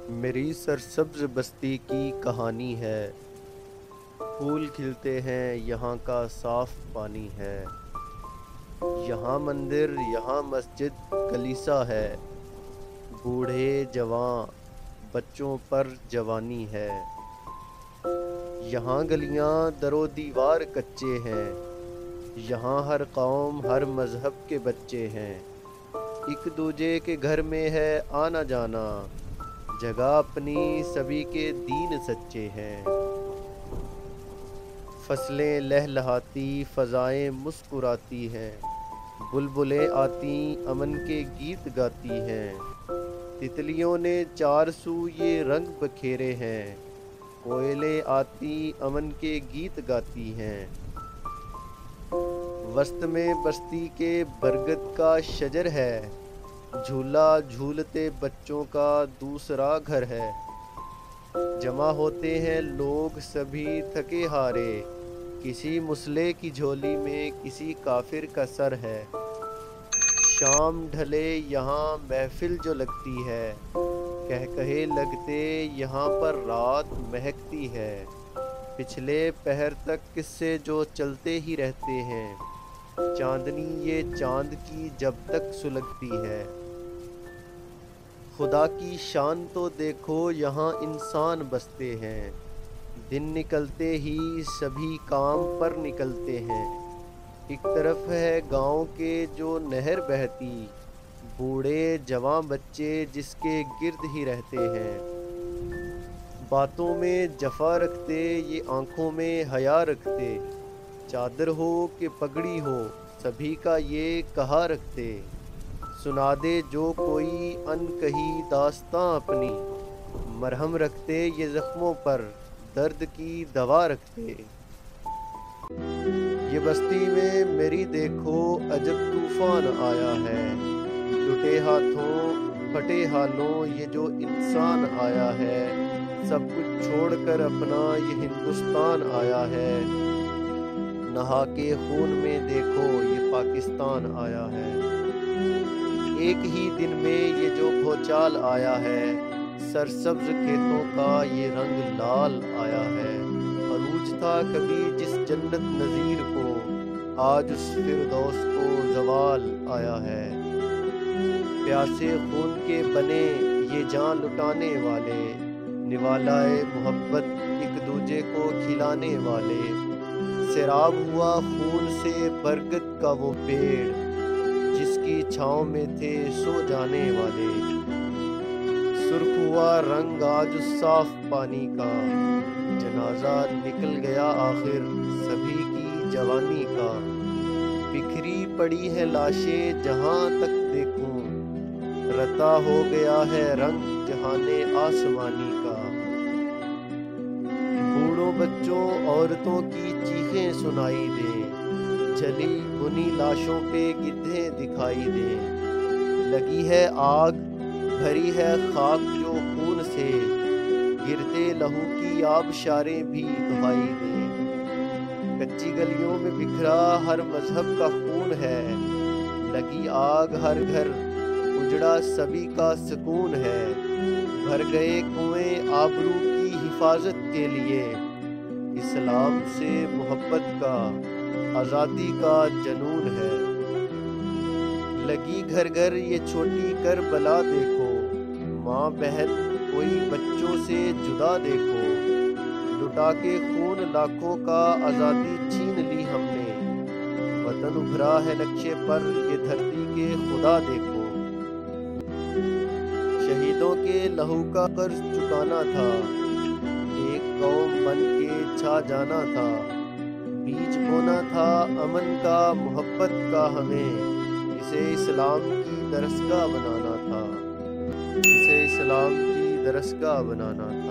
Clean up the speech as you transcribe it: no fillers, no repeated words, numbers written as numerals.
میری سرسبز بستی کی کہانی ہے، پھول کھلتے ہیں یہاں کا صاف پانی ہے، یہاں مندر یہاں مسجد کلیسا ہے، بوڑھے جوان بچوں پر جوانی ہے، یہاں گلیاں در و دیوار کچے ہیں، یہاں ہر قوم ہر مذہب کے بچے ہیں، ایک دوجے کے گھر میں ہے آنا جانا، جگہ اپنی سبھی کے دین سچے ہیں، فصلیں لہلہاتی فضائیں مسکراتی ہیں، بلبلیں آتی امن کے گیت گاتی ہیں، تتلیوں نے چار سو یہ رنگ بکھیرے ہیں، کوئلیں آتی امن کے گیت گاتی ہیں، وسط میں بستی کے برگد کا شجر ہے، جھولا جھولتے بچوں کا دوسرا گھر ہے، جمع ہوتے ہیں لوگ سبھی تھکے ہارے، کسی مسلح کی جھولی میں کسی کافر کا سر ہے، شام ڈھلے یہاں محفل جو لگتی ہے، کہے لگتے یہاں پر رات مہکتی ہے، پچھلے پہر تک قصے جو چلتے ہی رہتے ہیں، چاندنی یہ چاند کی جب تک سلگتی ہے، خدا کی شان تو دیکھو یہاں انسان بستے ہیں، دن نکلتے ہی سبھی کام پر نکلتے ہیں، ایک طرف ہے گاؤں کے جو نہر بہتی، بوڑھے جوان بچے جس کے گرد ہی رہتے ہیں، باتوں میں جفا رکھتے یہ آنکھوں میں حیا رکھتے، چادر ہو کہ پگڑی ہو سبھی کا یہ کہا رکھتے، سنا دے جو کوئی ان کہی داستاں اپنی، مرہم رکھتے یہ زخموں پر درد کی دوا رکھتے، یہ بستی میں میری دیکھو عجب طوفان آیا ہے، ٹوٹے ہاتھوں پھٹے حالوں یہ جو انسان آیا ہے، سب کچھ چھوڑ کر اپنا یہ ہندوستان آیا ہے، نہا کے خون میں دیکھو یہ پاکستان آیا ہے، ایک ہی دن میں یہ جو بھوچال آیا ہے، سرسبز کھیتوں کا یہ رنگ لال آیا ہے، عروج تھا کبھی جس جنت نظیر کو، آج اس فردوس کو زوال آیا ہے، پیاسے خون کے بنے یہ جان لٹانے والے، نوالائے محبت ایک دوجے کو کھلانے والے، سیراب ہوا خون سے برگد کا وہ پیڑ، جس کی چھاؤں میں تھے سو جانے والے، سرخ ہوا رنگ آج اس صاف پانی کا، جنازہ نکل گیا آخر سبھی کی جوانی کا، بکھری پڑی ہے لاشیں جہاں تک دیکھوں، رتا ہو گیا ہے رنگ جہان آسمانی کا، بوڑھوں بچوں عورتوں کی چیخیں سنائی دیں، جلی بھنی لاشوں پہ گدھیں دکھائی دیں، لگی ہے آگ بھری ہے خاک جو خون سے، گرتے لہو کی آبشاریں بھی دہائی دیں، کچی گلیوں میں بکھرا ہر مذہب کا خون ہے، لگی آگ ہر گھر اجڑا سبھی کا سکون ہے، بھر گئے کنویں آبرو کی حفاظت کے لیے، اسلام سے محبت کا آزادی کا جنون ہے، لگی گھر گھر یہ چھوٹی کربلا دیکھو، ماں بہن کوئی بچوں سے جدا دیکھو، لٹا کے خون لاکھوں کا آزادی چھین لی ہم نے، وطن ابھرا ہے نقشے پر یہ دھرتی کے خدا دیکھو، شہیدوں کے لہو کا قرض چکانا تھا، ایک قوم بن کے چھا جانا تھا، بیج بونا تھا امن کا محبت کا ہمیں، اسے اسلام کی درسگاہ بنانا تھا، اسے اسلام کی درسگاہ بنانا تھا۔